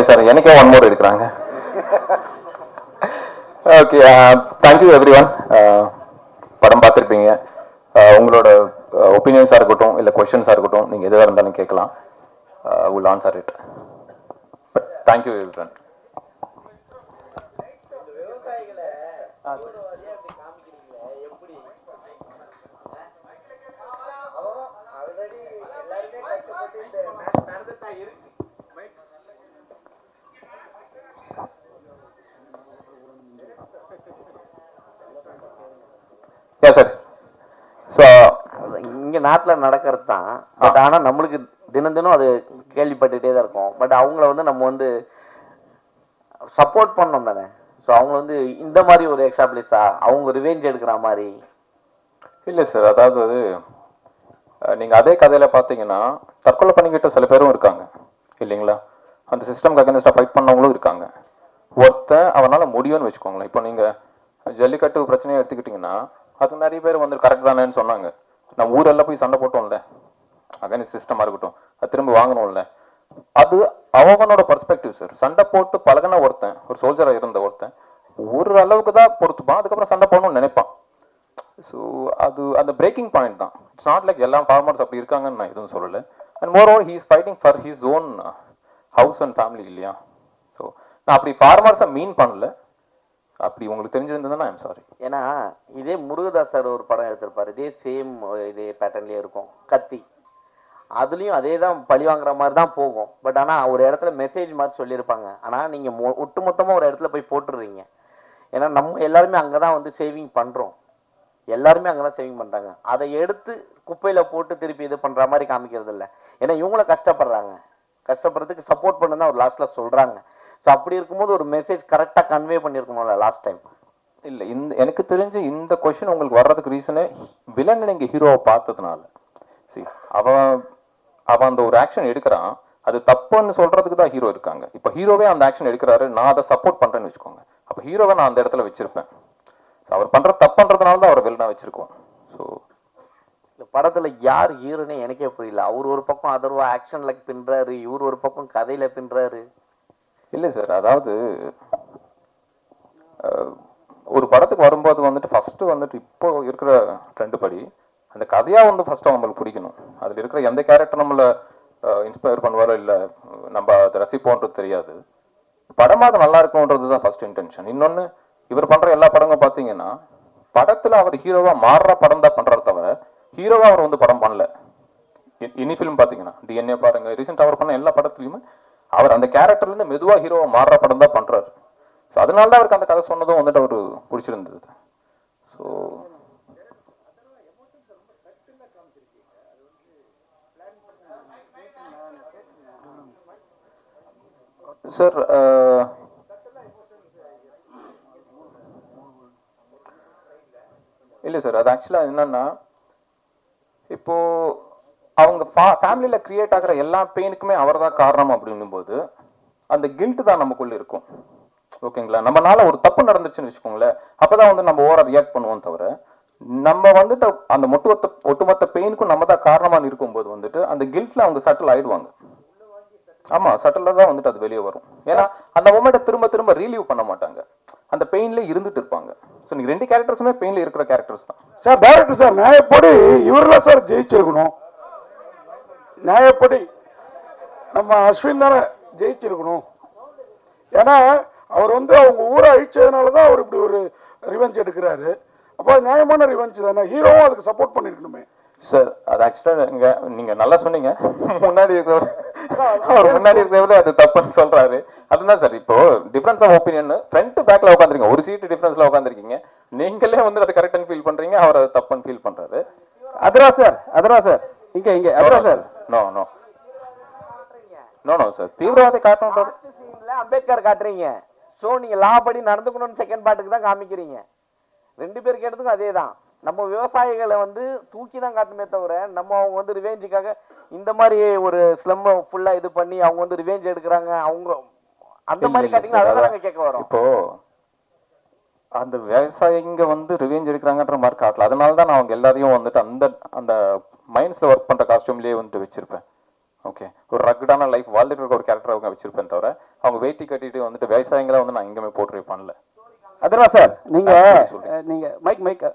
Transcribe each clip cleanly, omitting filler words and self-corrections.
Sir, எனக்கே one more எடுக்கிறாங்க. Okay, thank you every one. படம் பார்த்துருப்பீங்க. உங்களோட ஒப்பீனியன்ஸாக இருக்கட்டும், இல்லை கொஷின்ஸாக இருக்கட்டும், நீங்கள் எதுவாக இருந்தாலும் கேட்கலாம். Will answer it. But thank you every one. Sir, so இங்க நாட்டில் நடக்கிறது தான். பட் ஆனால் நம்மளுக்கு தினம் தினம் அது கேள்விப்பட்டுகிட்டே தான் இருக்கும். பட் அவங்கள வந்து நம்ம வந்து சப்போர்ட் பண்ணோம் தானே. ஸோ அவங்க வந்து இந்த மாதிரி ஒரு எக்ஸாம்பிளிஸா அவங்க ரிவெஞ்ச் எடுக்கிற மாதிரி இல்லை சார். அதாவது நீங்கள் அதே கதையில் பார்த்தீங்கன்னா தற்கொலை பண்ணிக்கிட்ட சில பேரும் இருக்காங்க இல்லைங்களா? அந்த சிஸ்டம்க்கு அகேன்ஸ்டாக ஃபைட் பண்ணவங்களும் இருக்காங்க. ஒருத்தன் அவனால் முடியும்னு வச்சுக்கோங்களேன். இப்போ நீங்கள் ஜல்லிக்கட்டு பிரச்சனையை எடுத்துக்கிட்டிங்கன்னா அது நிறைய பேர் வந்து கரெக்ட் தானேன்னு சொன்னாங்க. நம்ம ஊரெல்லாம் போய் சண்டை போட்டோம்ல, அகைன்ஸ்ட் சிஸ்டமாக இருக்கட்டும், அது திரும்ப வாங்கணும்ல. அது அவனோட பர்ஸ்பெக்டிவ் சார். சண்டை போட்டு பழகின ஒருத்தன், ஒரு சோல்ஜராக இருந்த ஒருத்தன் ஒரு அளவுக்கு தான் பொறுத்துப்பான், அதுக்கப்புறம் சண்டை போடணும்னு நினைப்பான். ஸோ அது அந்த பிரேக்கிங் பாயிண்ட் தான். இட்ஸ் நாட் லைக் எல்லா ஃபார்மர்ஸ் அப்படி இருக்காங்கன்னு நான் எதுவும் சொல்லலை. And more over he is fighting for his own house and family இல்லையா? ஸோ நான் அப்படி ஃபார்மர்ஸை மீன் பண்ணல. அப்படி உங்களுக்கு தெரிஞ்சிருந்ததுன்னா ஐம் சாரி. ஏன்னா இதே முருகதாஸ் சார் ஒரு படம் எடுத்திருப்பாரு, இதே சேம் இதே பேட்டர்ன்லேயே இருக்கும், கத்தி. அதுலேயும் அதே தான் பழி வாங்குற மாதிரி தான் போகும். பட் ஆனால் ஒரு இடத்துல மெசேஜ் மாதிரி சொல்லியிருப்பாங்க. ஆனால் நீங்கள் ஒட்டுமொத்தமாக ஒரு இடத்துல போய் போட்டுடுறீங்க. ஏன்னா நம்ம எல்லாருமே அங்கே தான் வந்து சேவிங் பண்ணுறோம். எல்லாருமே அங்கே தான் சேவிங் பண்ணுறாங்க. அதை எடுத்து குப்பையில் போட்டு திருப்பி இது பண்ணுற மாதிரி காமிக்கிறது இல்லை. ஏன்னா இவங்கள கஷ்டப்படுறாங்க, கஷ்டப்படுறதுக்கு சப்போர்ட் பண்ணு தான் ஒரு லாஸ்ட்டில் சொல்கிறாங்க. ஸோ அப்படி இருக்கும்போது ஒரு மெசேஜ் கரெக்டாக கன்வே பண்ணியிருக்கணும்ல லாஸ்ட் டைம். இல்லை, எனக்கு தெரிஞ்சு இந்த கொஸ்டின் உங்களுக்கு வர்றதுக்கு ரீசனே வில்லன் நீங்கள் ஹீரோவை பார்த்ததுனால. சரி, அவன் அந்த ஒரு ஆக்ஷன் எடுக்கிறான், அது தப்புன்னு சொல்றதுக்கு தான் ஹீரோ இருக்காங்க. இப்போ ஹீரோவே அந்த ஆக்ஷன் எடுக்கிறாரு, நான் அதை சப்போர்ட் பண்றேன்னு வச்சுக்கோங்க. அப்போ ஹீரோவை நான் அந்த இடத்துல வச்சிருப்பேன். அவர் பண்ற தப்புன்றதுனால தான் அவர் வில்லனா வச்சிருக்கோம். ஸோ இந்த படத்துல யார் ஹீரோன்னு எனக்கே புரியல. அவர் ஒரு பக்கம் அதர்வா ஆக்ஷன்ல பின்றாரு, இவர் ஒரு பக்கம் கதையில பின்றாரு. இல்லை சார், அதாவது ஒரு படத்துக்கு வரும்போது வந்துட்டு ஃபர்ஸ்ட் வந்துட்டு இப்போ இருக்கிற ட்ரெண்ட் படி அந்த கதையா வந்து ஃபர்ஸ்ட் நம்மளுக்கு பிடிக்கணும். அதில் இருக்கிற எந்த கேரக்டர் நம்மள இன்ஸ்பயர் பண்ணுவாரோ இல்லை நம்ம அதை ரசிப்போன்றது தெரியாது. படமாக அது நல்லா இருக்கணுன்றது தான் ஃபர்ஸ்ட் இன்டென்ஷன். இன்னொன்று, இவர் பண்ற எல்லா படங்களும் பார்த்தீங்கன்னா படத்துல அவர் ஹீரோவா மாறுற படம் தான் பண்றாரு தவிர ஹீரோவா அவர் வந்து படம் பண்ணல. இனி ஃபிலிம் பார்த்தீங்கன்னா டிஎன்ஏ பாருங்க, ரீசெண்ட் அவர் பண்ண எல்லா படத்துலையுமே அவர் அந்த கேரக்டர்ல இருந்து மெதுவா ஹீரோவா மாறுற படம் தான் பண்றாரு. ஸோ அதனால தான் அவருக்கு அந்த கதை சொன்னதும் வந்துட்டு அவரு பிடிச்சிருந்தது. ஸோ சார், இல்லை சார், அது ஆக்சுவலாக என்னன்னா இப்போ அவங்க ஃபேமிலியில் கிரியேட் ஆகிற எல்லா பெயினுக்குமே அவர் தான் காரணம் அப்படின்னும் போது அந்த கில்ட் தான் நமக்குள்ள இருக்கும். ஓகேங்களா? நம்மளால ஒரு தப்பு நடந்துச்சுன்னு வச்சுக்கோங்களேன், அப்பதான் வந்து நம்ம ஓவரா ரியாக்ட் பண்ணுவோம் தவிர நம்ம வந்துட்டு அந்த ஒட்டுமொத்த பெயினுக்கும் நம்ம தான் காரணமா இருக்கும்போது வந்துட்டு அந்த கில்ட்ல அவங்க சட்டில் ஆயிடுவாங்க. ஆமா, சட்டில தான் வந்துட்டு அது வெளியே வரும். ஏன்னா அந்த மொமெண்ட்டை திரும்ப திரும்ப ரீலீவ் பண்ண மாட்டாங்க, அந்த பெயின்ல இருந்துட்டு இருப்பாங்க. ஸோ நீங்க ரெண்டு கேரக்டர்ஸுமே பெயின்ல இருக்கிற கேரக்டர்ஸ் தான் சார். டைரக்டர் சார், நியாயப்படி இவரெல்லாம் சார் ஜெயிச்சிருக்கணும். நியாயப்படி நம்ம அஸ்வின் தானே ஜெயிச்சிருக்கணும். ஏன்னா அவர் வந்து அவங்க ஊரை அழிச்சதுனால தான் அவர் இப்படி ஒரு ரிவெஞ்ச் எடுக்கிறாரு. அப்போ நியாயமான ரிவெஞ்ச் தானே, ஹீரோவும் அதுக்கு சப்போர்ட் பண்ணிருக்கணுமே சார். அது ஆக்சுவலா நீங்க நல்லா சொன்னீங்க. முன்னாடி இருக்கிறவரு அது தப்புன்னு சொல்றாரு. அதுதான் சார். இப்போ டிஃபரன்ஸ் ஆஃப் ஒப்பீனியன், ஃப்ரண்ட் பேக்ல உட்காந்துருக்கீங்க, ஒரு சீட்டு டிஃபரன்ஸ்ல உட்காந்துருக்கீங்க. நீங்களே வந்து அது கரெக்ட்னு ஃபீல் பண்றீங்க, அவர் அது தப்புன்னு ஃபீல் பண்றாரு. அதரா சார் இங்க அதரா sir. No no no no sir, தீவிரவாதி காட்டணும். அம்பேத்கர் காட்டுறீங்க. ஸோ நீங்க லா படி நடந்துக்கணும்னு செகண்ட் பார்ட்டுக்கு தான் காமிக்கிறீங்க. ரெண்டு பேர் கேட்டதுக்கும் அதே தான். நம்ம விவசாயிகளை வந்து தூக்கி தான் காட்டுமே தவிர நம்ம அவங்க வந்து ரிவேஞ்சுக்காக இந்த மாதிரி ஒரு ஸ்லம் ஃபுல்லா இது பண்ணி அவங்க வந்து ரிவேஞ்ச் எடுக்கிறாங்க அவங்க அந்த மாதிரி காட்டிங்கன்னா அதான் நாங்கள் கேட்க வரோம். இப்போ அந்த விவசாயிங்க வந்து ரிவேஞ்ச் எடுக்கிறாங்கன்ற மாதிரி காட்டல. அதனால தான் நான் அவங்க எல்லாரையும் வந்துட்டு அந்த அந்த மைண்ட்ஸ்ல ஒர்க் பண்ற காஸ்டியூம்லயே வந்துட்டு வச்சிருப்பேன். ஓகே, ஒரு ரக்கடான லைஃப் வாழ்ந்துட்டு இருக்க ஒரு கேரக்டர் அவங்க வச்சிருப்பேன் தவிர அவங்க வெயிட்டி கட்டிட்டு வந்துட்டு விவசாயிகளை வந்து நான் எங்கேயுமே போர்ட்ரே பண்ணல. அதெல்லாம் சார் நீங்க மைக்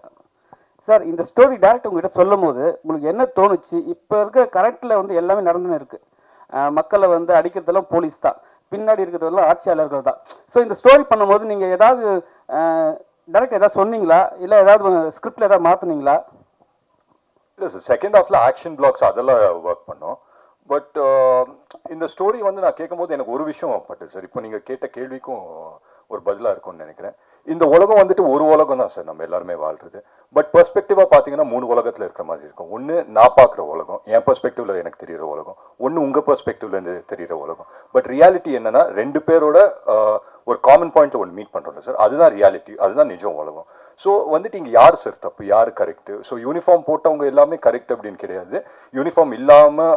சார், இந்த ஸ்டோரி டேரக்ட் உங்ககிட்ட சொல்லும் போது உங்களுக்கு என்ன தோணுச்சு? இப்போ இருக்க கரெக்டில் வந்து எல்லாமே நடந்துன்னு இருக்கு. மக்களை வந்து அடிக்கிறதெல்லாம் போலீஸ் தான், பின்னாடி இருக்கிறதெல்லாம் ஆட்சியாளர்கள் தான். ஸோ இந்த ஸ்டோரி பண்ணும்போது நீங்கள் ஏதாவது டேரக்ட் ஏதாவது சொன்னீங்களா, இல்லை ஏதாவது ஸ்கிரிப்டில் ஏதாவது மாற்றுனீங்களா? இல்லை சார், செகண்ட் ஹாஃப்ல ஆக்ஷன் பிளாக்ஸ் அதெல்லாம் ஒர்க் பண்ணோம். பட் இந்த ஸ்டோரி வந்து நான் கேட்கும்போது எனக்கு ஒரு விஷயம் பட்டு சார், இப்போ நீங்கள் கேட்ட கேள்விக்கும் ஒரு பதிலாக இருக்கும்னு நினைக்கிறேன். இந்த உலகம் வந்துட்டு ஒரு உலகம் தான் சார், நம்ம எல்லாருமே வாழ்றது. பட் பெர்ஸ்பெக்டிவாக பார்த்தீங்கன்னா 3 உலகத்தில் இருக்கிற மாதிரி இருக்கும். ஒன்று நான் பார்க்குற உலகம், என் பெர்ஸ்பெக்டிவ்ல எனக்கு தெரிகிற உலகம். ஒன்று உங்கள் பெர்ஸ்பெக்டிவ்ல இருந்து தெரிகிற உலகம். பட் ரியாலிட்டி என்னன்னா 2 பேரோட ஒரு காமன் பாயிண்ட்ல ஒன்று மீட் பண்ணுறோம்ல சார், அதுதான் ரியாலிட்டி, அதுதான் நிஜம் உலகம். ஸோ வந்துட்டு இங்கே யார் சார் தப்பு, யார் கரெக்டு? ஸோ யூனிஃபார்ம் போட்டவங்க எல்லாமே கரெக்ட் அப்படின்னு கிடையாது. யூனிஃபார்ம் இல்லாமல்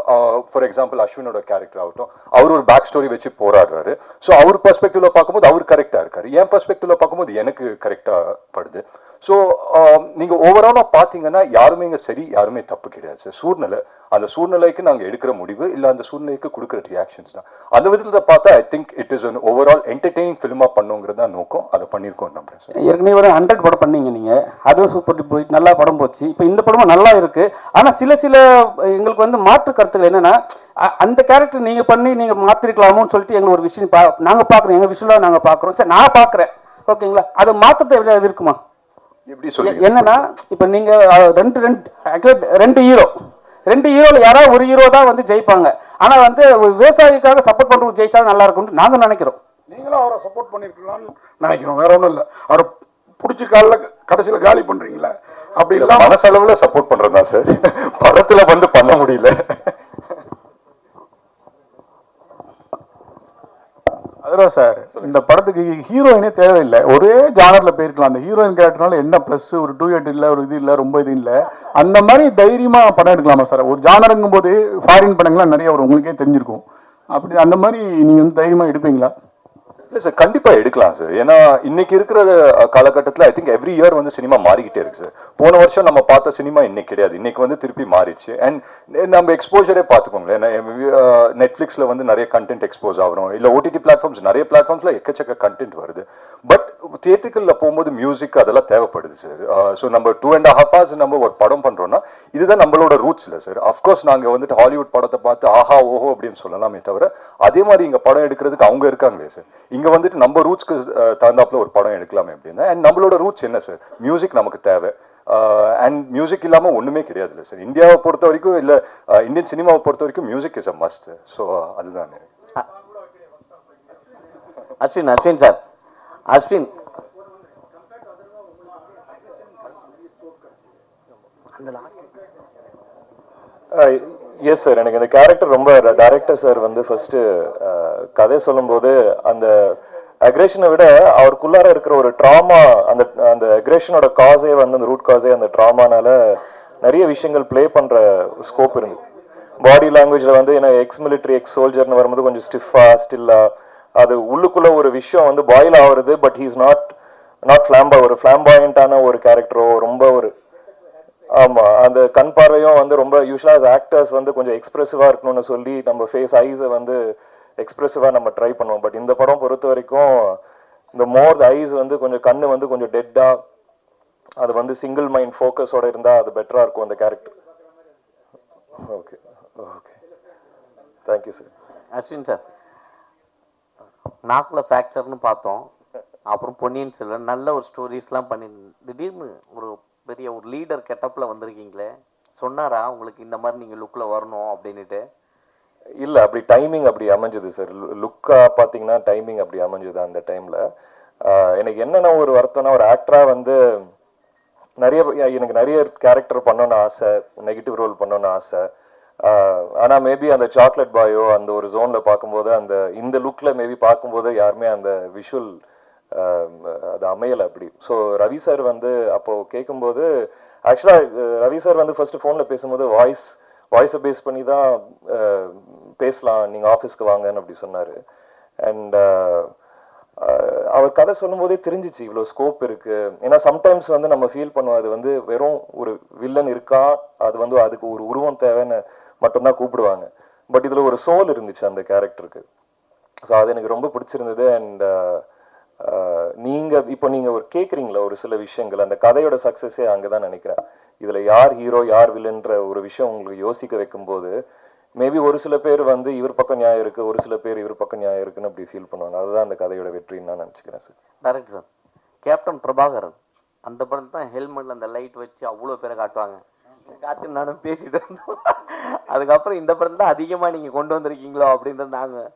ஃபார் எக்ஸாம்பிள் அஸ்வினோட கேரக்டர் ஆகட்டும், அவர் ஒரு பேக் ஸ்டோரி வச்சு போராடுறாரு. ஸோ அவர் பெர்ஸ்பெக்டிவ்ல பார்க்கும்போது அவர் கரெக்டாக இருக்காரு, என் பெர்ஸ்பெக்டிவ்ல பார்க்கும்போது எனக்கு கரெக்டாக படுது. ஸோ நீங்கள் ஓவராலாக பார்த்தீங்கன்னா யாருமே இங்கே சரி, யாருமே தப்பு கிடையாது சார். சூழ்நிலை, அந்த சூழ்நிலைக்கு நாங்கள் எடுக்கிற முடிவு இல்லை அந்த சூழ்நிலைக்கு கொடுக்குற ரியாக்ஷன்ஸ் தான். அந்த விதத்தில் பார்த்தா I think it is an overall entertaining ஃபிலிமாக பண்ணுங்கிறது தான் நோக்கம். அதை பண்ணியிருக்கோம் நம்புறேன் சார். ஏற்கனவே ஒரு 100 படம் பண்ணீங்க நீங்கள், அதுவும் சூப்பர் போயிட்டு நல்லா படம் போச்சு. இப்போ இந்த படமும் நல்லா இருக்கு. ஆனால் சில எங்களுக்கு வந்து மாற்று கருத்துக்கள் என்னன்னா, அந்த கேரக்டர் நீங்கள் பண்ணி நீங்கள் மாற்றிருக்கலாமோன்னு சொல்லிட்டு எங்களுக்கு ஒரு விஷயம் நாங்கள் பார்க்குறோம், எங்கள் விஷயம் நாங்கள் பார்க்குறோம் சார், நான் பார்க்குறேன். ஓகேங்களா, அதை மாற்றத்தை இருக்குமா? எப்படி சொல்லி என்னன்னா, இப்ப நீங்க ரெண்டு ஹீரோல யாராவது ஒரு ஹீரோ தான் வந்து ஜெயிப்பாங்க. ஆனா வந்து விவசாயிக்காக சப்போர்ட் பண்றவங்க ஜெயிச்சா நல்லா இருக்கும்னு நாங்க நினைக்கிறோம். நீங்களும் அவரை சப்போர்ட் பண்ணிருக்கலாம்னு நினைக்கிறோம், வேற ஒன்றும் இல்லை. அவரை பிடிச்சி கடைசியில் காலி பண்றீங்களா? அப்படி இல்லை, மனசளவுல சப்போர்ட் பண்றதா சார், படத்துல வந்து பண்ண முடியல. அதான் சார், இந்த படத்துக்கு ஹீரோயினே தேவையில்லை, ஒரே ஜானர்ல போயிருக்கலாம். அந்த ஹீரோயின் கேரக்டர்னால என்ன பிளஸ், ஒரு 2 இல்லை, ஒரு இது இல்லை, ரொம்ப இது இல்லை, அந்த மாதிரி தைரியமா படம் எடுக்கலாமா சார்? ஒரு ஜானருங்கும் போது ஃபாரின் படங்கள்லாம் நிறைய வரும், உங்களுக்கே தெரிஞ்சிருக்கும். அப்படி அந்த மாதிரி நீங்க வந்து தைரியமா எடுப்பீங்களா? இல்லை சார், கண்டிப்பாக எடுக்கலாம் சார். ஏன்னா இன்னைக்கு இருக்கிற காலகட்டத்தில் ஐ திங்க் எவ்ரி இயர் வந்து சினிமா மாறிக்கிட்டே இருக்கு சார். போன வருஷம் நம்ம பார்த்த சினிமா இன்னைக்கு கிடையாது, இன்னைக்கு வந்து திருப்பி மாறிடுச்சு. அண்ட் நம்ம எக்ஸ்போஜரே பார்த்துக்கோங்களேன், நெட்ஃப்ளிக்ஸில் வந்து நிறைய கண்டென்ட் எக்ஸ்போஸ் ஆகிறோம், இல்லை ஓடிடி பிளாட்ஃபார்ம்ஸ், நிறைய பிளாட்ஃபார்ம்ஸில் எக்கச்சக்க கண்டென்ட் வருது. பட் தியேட்டர்களில் போகும்போது மியூசிக் அதெல்லாம் தேவைப்படுது சார். ஸோ நம்ம 2.5 hours நம்ம ஒரு படம் பண்ணுறோம்னா இதுதான் நம்மளோட ரூட்ஸ் இல்லை சார். அஃப்கோர்ஸ் நாங்கள் வந்துட்டு ஹாலிவுட் படத்தை பார்த்து ஆஹா ஓஹோ அப்படின்னு சொல்லலாமே தவிர, அதே மாதிரி இங்கே படம் எடுக்கிறதுக்கு அவங்க இருக்காங்களே சார். இங்கே வந்துட்டு நம்ம ரூட்ஸ்க்கு தகுந்தாப்புல ஒரு படம் எடுக்கலாமே அப்படின்னா, அண்ட் நம்மளோட ரூட்ஸ் என்ன சார்? மியூசிக் நமக்கு தேவை. அண்ட் மியூசிக் இல்லாமல் ஒன்றுமே கிடையாது இல்லை சார். இந்தியாவை பொறுத்த வரைக்கும், இல்லை இந்தியன் சினிமாவை பொறுத்த வரைக்கும் music is a must. So அதுதான். Ashwin sir, Ashwin yes sir, எனக்கு இந்த கேரக்டர் ரொம்ப, டைரக்டர் சார் வந்து ஃபர்ஸ்ட் கதை சொல்லும்போது அந்த அக்ரேஷனை விட அவருக்குள்ளார இருக்கிற ஒரு ட்ராமா, அந்த அக்ரேஷனோட காஸே வந்து அந்த ரூட் காஸே அந்த ட்ராமானால நிறைய விஷயங்கள் ப்ளே பண்ற ஸ்கோப் இருந்து. பாடி லாங்குவேஜ்ல வந்து என்ன எக்ஸ் மிலிட்ரி எக்ஸ் சோல்ஜர்னு வரும்போது கொஞ்சம் ஸ்டிஃபா ஸ்டில்லா, அது உள்ளுக்குள்ள ஒரு விஷயம் வந்து பாயில் ஆகுறது. பட் ஹீஸ் நாட் ஒரு ஃபிளாம்பாயண்டான ஒரு கேரக்டரோ, ரொம்ப ஒரு ஆமா அந்த கண் பார்வையும் வந்து ரொம்ப யூஸ்வலா ஆக்டர்ஸ் வந்து கொஞ்சம் எக்ஸ்பிரசிவா இருக்கணும்னு சொல்லி நம்ம ஃபேஸ் ஐஸை வந்து எக்ஸ்பிரசிவா நம்ம ட்ரை பண்ணுவோம். பட் இந்த படம் பொறுத்த வரைக்கும் இந்த மோர் ஐஸ் வந்து கொஞ்சம் கண்ணு வந்து கொஞ்சம் டெட்டா, அது வந்து சிங்கிள் மைண்ட் ஃபோக்கஸோட இருந்தா அது பெட்டரா இருக்கும் அந்த character. Okay okay, thank you sir. Ashwin sir, நாக்கில் ஃப்ராக்சர்னு பார்த்தோம், அப்புறம் பொன்னியின் செல்வன், நல்ல ஒரு ஸ்டோரிஸ்லாம் பண்ணி திடீர்னு ஒரு பெரிய ஒரு லீடர் கெட்டப்பில் வந்திருக்கீங்களே, சொன்னாரா உங்களுக்கு இந்த மாதிரி நீங்கள் லுக்கில் வரணும் அப்படின்ட்டு? இல்லை, அப்படி டைமிங் அப்படி அமைஞ்சது சார். லுக்கா பார்த்தீங்கன்னா டைமிங் அப்படி அமைஞ்சது அந்த டைமில். எனக்கு என்னென்ன ஒரு வருத்தம்னா, ஒரு ஆக்டராக வந்து எனக்கு நிறைய கேரக்டர் பண்ணணும்னு ஆசை, நெகட்டிவ் ரோல் பண்ணணும்னு ஆசை. ஆனால் மேபி அந்த சாக்லேட் பாயோ அந்த ஒரு ஜோனில் பார்க்கும்போது இந்த லுக்கில் மேபி பார்க்கும்போது யாருமே அந்த விஷுவல் அது அமையலை அப்படி. ஸோ ரவி சார் வந்து அப்போது கேட்கும்போது, ஆக்சுவலாக ரவி சார் வந்து ஃபர்ஸ்ட் ஃபோனில் பேசும்போது வாய்ஸை பேஸ் பண்ணி தான் பேசலாம், நீங்கள் ஆஃபீஸ்க்கு வாங்கன்னு அப்படி சொன்னார். அண்ட் அவர் கதை சொல்லும் போதே தெரிஞ்சிச்சு இவ்வளோ ஸ்கோப் இருக்கு. ஏன்னா சம்டைம்ஸ் வந்து நம்ம ஃபீல் பண்ணுவோம் அது வந்து வெறும் ஒரு வில்லன் இருக்கா, அது வந்து அதுக்கு ஒரு உருவம் தேவைன்னு மட்டும்தான் கூப்பிடுவாங்க. பட் இதில் ஒரு சோல் இருந்துச்சு அந்த கேரக்டருக்கு. ஸோ அது எனக்கு ரொம்ப பிடிச்சிருந்தது. அண்ட் நீங்கள் ஒரு கேட்குறீங்களா ஒரு சில விஷயங்கள், அந்த கதையோட சக்ஸஸே அங்கே தான் நினைக்கிறேன். இதில் யார் ஹீரோ யார் வில்லன்ற ஒரு விஷயம் உங்களுக்கு யோசிக்க வைக்கும்போது மேபி ஒரு சில பேர் வந்து இவர் பக்கம் நியாயம் இருக்குது, ஒரு சில பேர் இவர் பக்கம் நியாயம் இருக்குன்னு அப்படி ஃபீல் பண்ணுவாங்க. அதுதான் அந்த கதையோட வெற்றின்னு நான் நினச்சிக்கிறேன் sir. Correct sir. Captain Prabhakaran அந்த படத்தில் தான் ஹெல்மெட்டில் அந்த லைட் வச்சு அவ்வளோ பேரை காட்டுவாங்க. காட்டு நானும் பேசிட்டு இருந்தோம். அதுக்கப்புறம் இந்த படத்தில் தான் அதிகமாக நீங்கள் கொண்டு வந்திருக்கீங்களோ அப்படின்றது நாங்கள்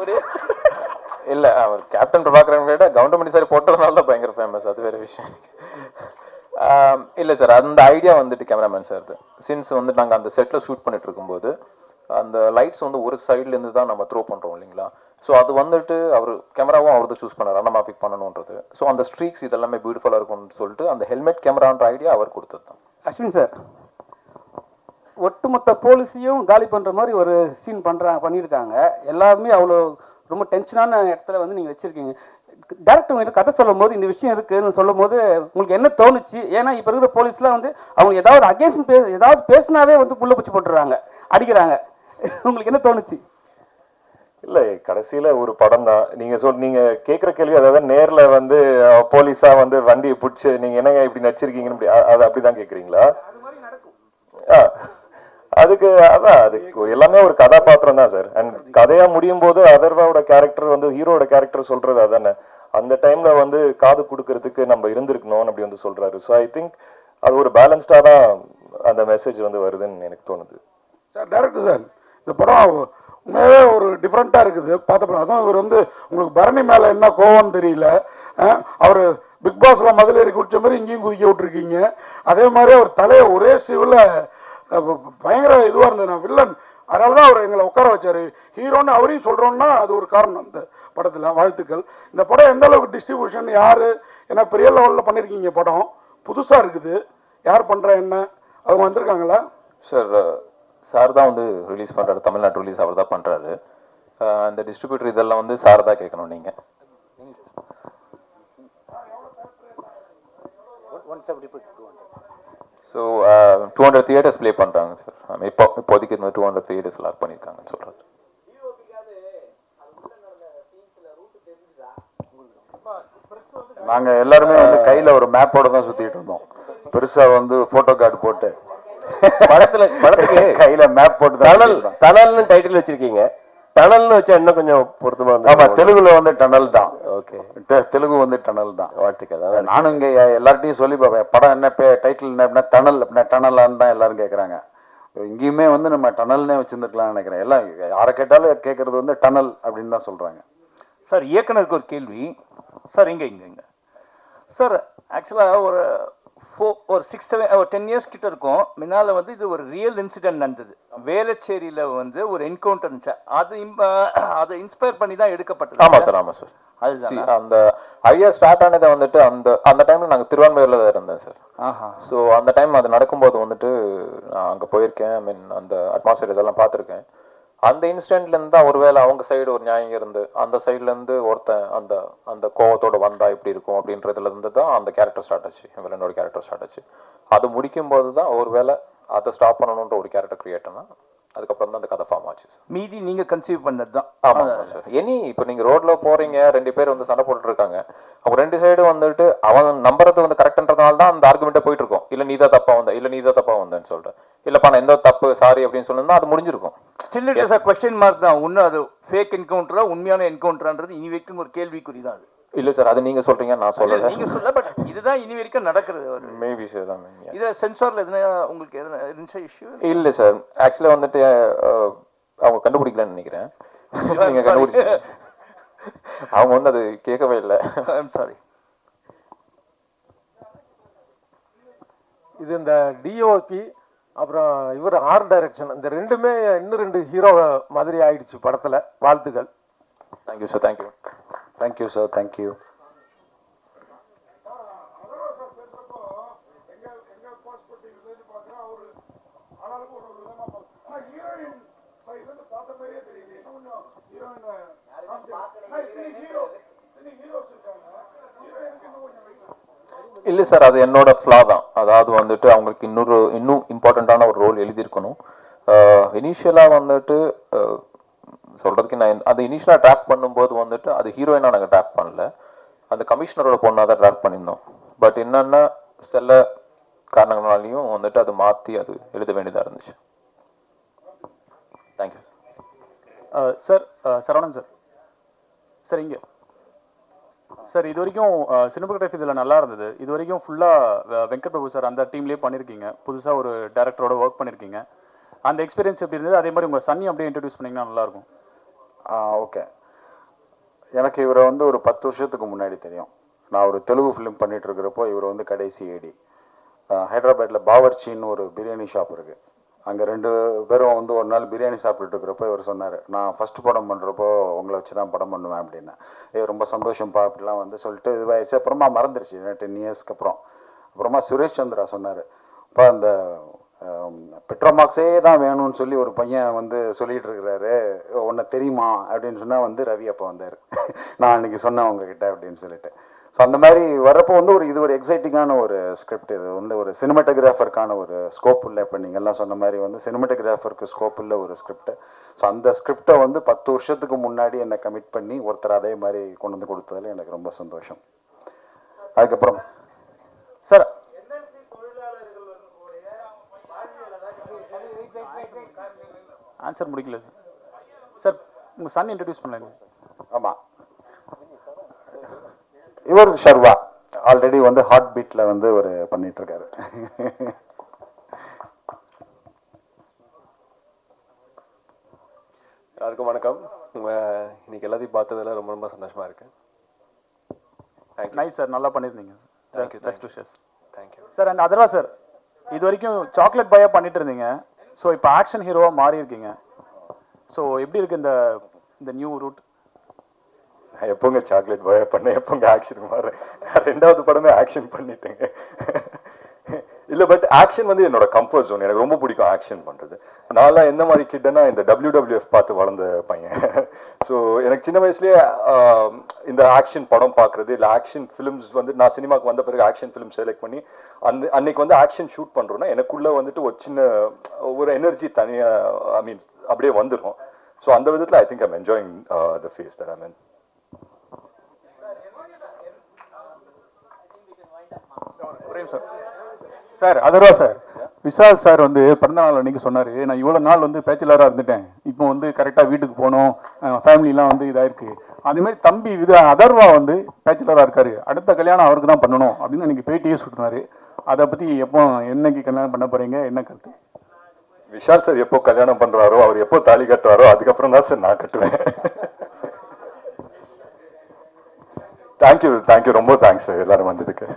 ஒரு இல்ல அவர் கேப்டன் பிரபாகரன் விட கவுண்டமணி சார் போட்டதுனால தான் பயங்கர ஃபேமஸ், அது வேற விஷயம். இல்ல சார், அந்த ஐடியா வந்துட்டு கேமராமேன் சார். சின்ஸ் வந்து நாங்க அந்த செட்ல ஷூட் பண்ணிட்டு இருக்கும்போது அந்த லைட்ஸ் வந்து ஒரு சைட்ல இருந்து தான் நம்ம த்ரோ பண்றோம் இல்லைங்களா. ஸோ அது வந்துட்டு அவர் கேமராவும் அவர் தான் சூஸ் பண்ணார், அனமாஃபிக் பண்ணணுன்றது. ஸோ அந்த ஸ்ட்ரீக்ஸ் இதெல்லாமே பியூட்டிஃபுல்லா இருக்கும்னு சொல்லிட்டு அந்த ஹெல்மெட் கேமரான்ற ஐடியா அவர் கொடுத்தது தான். அஸ்வின் சார், ஒட்டுமொத்த போலீஸையும் காலி பண்ணுற மாதிரி ஒரு சீன் பண்ணியிருக்காங்க. எல்லாருமே அவ்வளோ ரொம்ப டென்ஷனான இடத்துல வந்து நீங்கள் வச்சுருக்கீங்க. டேரக்டர் உங்கள்கிட்ட கதை சொல்லும் போது இந்த விஷயம் இருக்குன்னு சொல்லும் போது உங்களுக்கு என்ன தோணுச்சு? ஏன்னா இப்போ இருக்கிற போலீஸ்லாம் வந்து அவங்க ஏதாவது அகேன்ஸ்ட் ஏதாவது பேசினாவே வந்து புள்ள பூச்சி போட்டுடுறாங்க, அடிக்கிறாங்க. உங்களுக்கு என்ன தோணுச்சு? இல்லை, கடைசியில் ஒரு படம் தான். நீங்கள் கேட்குற கேள்வி அதாவது நேரில் வந்து போலீஸாக வந்து வண்டியை பிடிச்சி நீங்கள் என்னங்க இப்படி நடிச்சிருக்கீங்கன்னு அது அப்படி தான் கேட்குறீங்களா? அதுக்கு எல்லாமே ஒரு கதாபாத்திரம் தான் சார். அண்ட் கதையா முடியும் போது அதர்வாவோட கேரக்டர் வந்து ஹீரோட கேரக்டர் சொல்றது அதானே, அந்த டைம்ல வந்து காது கொடுக்கறதுக்கு நம்ம இருந்திருக்கணும் அப்படி வந்து சொல்றாரு. ஸோ ஐ திங்க் அது ஒரு பேலன்ஸ்டா தான் அந்த மெசேஜ் வந்து வருதுன்னு எனக்கு தோணுது. சார் டைரக்டர் சார், இந்த படம் உண்மையாகவே ஒரு டிஃப்ரெண்ட்டாக இருக்குது பார்த்தப்பறம். அதுவும் இவர் வந்து உங்களுக்கு பரணி மேலே என்ன கோவம்னு தெரியல. அவர் பிக் பாஸில் மதுளேறி குடிச்ச மாதிரி இங்கேயும் குதிக்க விட்டுருக்கீங்க. அதே மாதிரி அவர் தலையை ஒரே சிவில் பயங்கர இதுவாக இருந்தது. நான் வில்லன், அதனால தான் அவர் எங்களை உட்கார வச்சார் ஹீரோன்னு அவரையும் சொல்கிறோன்னா அது ஒரு காரணம் அந்த படத்தில். வாழ்த்துக்கள். இந்த படம் எந்த அளவுக்கு டிஸ்ட்ரிபியூஷன் யார், ஏன்னா பெரிய லெவலில் பண்ணியிருக்கீங்க படம், புதுசாக இருக்குது. யார் பண்ணுறா என்ன, அவங்க வந்திருக்காங்களா? சார் தான் வந்து ரிலீஸ் பண்ணுறாரு, தமிழ்நாட்டு ரிலீஸ் அவர் தான் பண்ணுறாரு. அந்த டிஸ்ட்ரிபியூட்டர் இதெல்லாம் வந்து சார் தான் கேட்கணும் நீங்கள். 170 ஸோ 200 தியேட்டர்ஸ் ப்ளே பண்ணுறாங்க சார். இப்போதைக்கு 200 தியேட்டர்ஸ் லாக் பண்ணியிருக்காங்கன்னு சொல்கிறாரு. நாங்கள் எல்லாருமே வந்து கையில் ஒரு மேப்போட தான் சுற்றிட்டு இருந்தோம். பெருசாக வந்து ஃபோட்டோ கார்டு போட்டு படத்துக்கு கையில் மேப் போட்டு டனல்னு டைட்டில் வச்சிருக்கீங்க. டனல்னு வச்சா இன்னும் கொஞ்சம் பொருத்தமா இருக்கு. ஆமாம், தெலுங்குல வந்து டனல் தான். ஓகே, தெலுங்கு வந்து டனல் தான். வாழ்த்துக்கள். நானும் இங்கே எல்லார்ட்டையும் சொல்லி பார்ப்பேன், படம் என்ன டைட்டில் என்ன அப்படின்னா டனல் அப்படின்னா டனலான்னு தான் எல்லாரும் கேட்குறாங்க. இங்கேயுமே வந்து நம்ம டனல்னே வச்சுருந்துருக்கலாம்னு நினைக்கிறேன். எல்லாம் யாரை கேட்டாலும் கேட்குறது வந்து டனல் அப்படின்னு தான் சொல்கிறாங்க. சார், இயக்குனருக்கு ஒரு கேள்வி சார். இங்கே சார், ஆக்சுவலாக ஒரு 10 இயர்ஸ் கிட்ட இருக்கும் முன்னால் வந்து இது ஒரு ரியல் இன்சிடென்ட் நடந்தது. வேளச்சேரியில் வந்து ஒரு என்கவுண்டர் இருந்துச்சு. அதை இன்ஸ்பயர் பண்ணி தான் எடுக்கப்பட்டது. ஆமாம் சார், ஆமாம் சார். அதுதான் அந்த ஐடியா ஸ்டார்ட் ஆனதை வந்துட்டு அந்த டைமில் நாங்கள் திருவான்மையூரில் தான் இருந்தேன் சார். ஸோ அந்த டைம் அது நடக்கும்போது வந்துட்டு நான் அங்கே போயிருக்கேன். ஐ மீன் அந்த அட்மாஸ்பியர் இதெல்லாம் பார்த்துருக்கேன். அந்த இன்சிடென்ட்லேருந்து தான் ஒருவேளை அவங்க சைடு ஒரு நியாயம் இருந்து அந்த சைட்லேருந்து ஒருத்தன் அந்த கோவத்தோடு வந்தா இப்படி இருக்கும் அப்படின்றதுலேருந்து தான் அந்த கேரக்டர் ஸ்டார்ட் ஆச்சு, வில்லனோட கேரக்டர் ஸ்டார்ட் ஆச்சு. அது முடிக்கும் போது தான் ஒருவேளை அதை ஸ்டாப் பண்ணணுன்ற ஒரு கேரக்டர் கிரியேட் ஆனா அதுக்கப்புறம் தான் அந்த கதை ஃபார்ம் ஆச்சு. மீதி நீங்கள் கன்சீவ் பண்ணது தான். ஆமாம் சார். இப்போ நீங்கள் ரோட்டில் போகிறீங்க, 2 பேர் வந்து சண்டை போட்டுட்டு இருக்காங்க. அவங்க 2 சைடும் வந்துட்டு அவன் நம்புறது வந்து கரெக்ட்ன்றதுனால தான் அந்த ஆர்குமெண்ட்டே போயிட்டு இருக்கும். இல்லை நீ தான் தப்பா வந்த, இல்லை நீ தான் தப்பா வந்தேன்னு சொல்லிட்டு, இல்லைப்பா நான் எந்த தப்பு சாரி அப்படின்னு சொன்னா அது முடிஞ்சிருக்கும். Still it is a question mark தான். இன்னும் அது ஃபேக் என்கவுண்டரா உண்மையான என்கவுண்டரான்றது இனி வரைக்கும் ஒரு கேள்விக்குறி தான். அது இல்லை சார், அது நீங்கள் சொல்கிறீங்க, நான் சொல்லலை. நீங்கள் சொல்ல, பட் இதுதான் இனி வரைக்கும் நடக்கிறது. Maybe sir. இதை சென்சாரில் எதுனா உங்களுக்கு எதுனா இருந்துச்சா இஷ்யூ? இல்லை சார், ஆக்சுவலாக வந்துட்டு அவங்க கண்டுபிடிக்கலன்னு நினைக்கிறேன். நீங்கள் கண்டுபிடிச்சி அவங்க வந்து அது கேட்கவே இல்லை. I'm sorry. இது இந்த டிஓபி அப்புறம் இவர் ஆர்ட் டைரக்ஷன், இந்த ரெண்டுமே இன்னும் 2 ஹீரோ மாதிரி ஆயிடுச்சு படத்தில். வாழ்த்துக்கள். Thank you sir. Thank you sir. Thank you. இல்லை சார், அது என்னோட ஃப்ளா தான். அதாவது வந்துட்டு அவங்களுக்கு இன்னும் இம்பார்ட்டண்ட்டான ஒரு ரோல் எழுதியிருக்கணும். இனிஷியலாக வந்துட்டு சொல்கிறதுக்கு நான் அது இனிஷியலாக ட்ராக் பண்ணும்போது வந்துட்டு அது ஹீரோயினாக நாங்கள் ட்ராக் பண்ணல, அந்த கமிஷனரோட பொண்ணாக தான் ட்ராக் பண்ணியிருந்தோம். பட் என்னென்னா சில காரணங்களாலையும் வந்துட்டு அது மாற்றி அது எழுத வேண்டியதாக இருந்துச்சு. Thank you sir. Saravanan sir. Sir இங்கே சார், இது வரைக்கும் சினிமோகிராஃபி இதில் நல்லா இருந்தது. இது வரைக்கும் ஃபுல்லாக வெங்கட் பிரபு சார் அந்த டீம்லேயே பண்ணியிருக்கீங்க. புதுசாக ஒரு டேரக்டரோட ஒர்க் பண்ணியிருக்கீங்க. அந்த எக்ஸ்பீரியன்ஸ் எப்படி இருந்தது? அதே மாதிரி உங்கள் சன்னி அப்படியே இன்ட்ரடியூஸ் பண்ணிங்கன்னா நல்லாயிருக்கும். ஓகே. எனக்கு இவரை வந்து ஒரு 10 வருஷத்துக்கு முன்னாடி தெரியும். நான் ஒரு தெலுங்கு ஃபிலிம் பண்ணிட்டு இருக்கிறப்போ இவர் வந்து கடைசி ஏடி. ஹைதராபாத்தில் பாவர்ச்சின்னு ஒரு பிரியாணி ஷாப் இருக்குது. அங்கே 2 பேரும் வந்து ஒரு நாள் பிரியாணி சாப்பிட்டுட்டு இருக்கிறப்போ இவர் சொன்னார், நான் ஃபஸ்ட்டு படம் பண்ணுறப்போ உங்களை வச்சு தான் படம் பண்ணுவேன் அப்படின்னு. ரொம்ப சந்தோஷம்ப்பா அப்படிலாம் வந்து சொல்லிட்டு இதுவாகிடுச்சு. அப்புறமா மறந்துடுச்சு 10 இயர்ஸ்க்கு அப்புறம். அப்புறமா சுரேஷ் சந்திரா சொன்னார், இப்போ அந்த பெட்ரோமாக்ஸே தான் வேணும்னு சொல்லி ஒரு பையன் வந்து சொல்லிகிட்டு இருக்கிறாரு, உன்னை தெரியுமா அப்படின்னு சொன்னால் வந்து ரவி அப்போ வந்தார். நான் அன்றைக்கி சொன்னேன் உங்ககிட்ட அப்படின்னு சொல்லிட்டு. ஸோ அந்த மாதிரி வர்றப்போ வந்து இது ஒரு எக்ஸைட்டிங்கான ஒரு ஸ்கிரிப்ட். இது வந்து ஒரு சினிமாட்டோகிராஃபருக்கான ஒரு ஸ்கோப் இல்லை. இப்போ நீங்கள்லாம் சொன்ன மாதிரி வந்து சினிமாட்டோகிராஃபருக்கு ஸ்கோப் இல்லை ஒரு ஸ்கிரிப்ட். ஸோ அந்த ஸ்கிரிப்டை வந்து 10 வருஷத்துக்கு முன்னாடி என்னை கமிட் பண்ணி ஒருத்தர் அதே மாதிரி கொண்டு வந்து கொடுத்ததில் எனக்கு ரொம்ப சந்தோஷம். அதுக்கப்புறம் சார் ஆன்சர் முடிக்கல சார். சார் உங்கள் சன் இன்ட்ரடியூஸ் பண்ணல. ஆமாம், இவர் ஷர்வா ஆல்ரெடி வந்து ஹார்ட் பீட்டில் வந்து ஒரு பண்ணிட்டு இருக்காரு. எல்லாருக்கும் வணக்கம். இன்னைக்கு எல்லாத்தையும் பார்த்ததில் ரொம்ப ரொம்ப சந்தோஷமா இருக்கு. நைஸ் சார், நல்லா பண்ணியிருந்தீங்க. Thank you. Best wishes. Thank you sir. And Atharva sir, இது வரைக்கும் சாக்லேட் பாயாக பண்ணிட்டு இருந்தீங்க. ஸோ இப்போ ஆக்ஷன் ஹீரோவாக மாறி இருக்கீங்க. ஸோ எப்படி இருக்கு இந்த நியூ ரூட்? எப்போங்க சாக்லேட் பாய் பண்ணேன், எப்போங்க ஆக்ஷன் மாறேன்? 2வது படமே ஆக்ஷன் பண்ணிட்டேங்க. இல்லை, பட் ஆக்ஷன் வந்து என்னோட கம்ஃபர்ட் ஜோன். எனக்கு ரொம்ப பிடிக்கும் ஆக்ஷன் பண்ணுறது. நான்லாம் எந்த மாதிரி கிட்டனா இந்த WWF பார்த்து வளர்ந்த பையன். ஸோ எனக்கு சின்ன வயசுலேயே இந்த ஆக்ஷன் படம் பார்க்குறது, இல்லை ஆக்ஷன் ஃபிலிம்ஸ் வந்து நான் சினிமாவுக்கு வந்த பிறகு ஆக்ஷன் ஃபிலிம் செலக்ட் பண்ணி அன்னைக்கு வந்து ஆக்ஷன் ஷூட் பண்ணுறோன்னா எனக்குள்ளே வந்துட்டு ஒரு சின்ன ஒரு எனர்ஜி தனியாக அப்படியே வந்துடும். ஸோ அந்த விதத்தில் I think I'm enjoying the phase that I mean. Sir Atharva sir, Vishal sir வந்து பிறந்த நாள் அன்னைக்கு சொன்னார், நான் இவ்வளோ நாள் வந்து பேச்சுலராக இருந்துட்டேன், இப்போ வந்து கரெக்டாக வீட்டுக்கு போகணும், ஃபேமிலிலாம் வந்து இதாயிருக்கு. அதேமாதிரி தம்பி அதர்வா வந்து பேச்சுலராக இருக்காரு, அடுத்த கல்யாணம் அவருக்கு தான் பண்ணணும் அப்படின்னு அன்றைக்கி பேட்டியே சுட்டினாரு. அதை பற்றி எப்போ என்னைக்கு கல்யாணம் பண்ண போகிறீங்க, என்ன கருத்து? விஷால் சார் எப்போ கல்யாணம் பண்ணுறாரோ, அவர் எப்போ தாலி கட்டுறாரோ அதுக்கப்புறம் தான் சார் நான் கட்டுவேன். தேங்க்யூ, ரொம்ப தேங்க்ஸ் எல்லாரும் வந்ததுக்கு.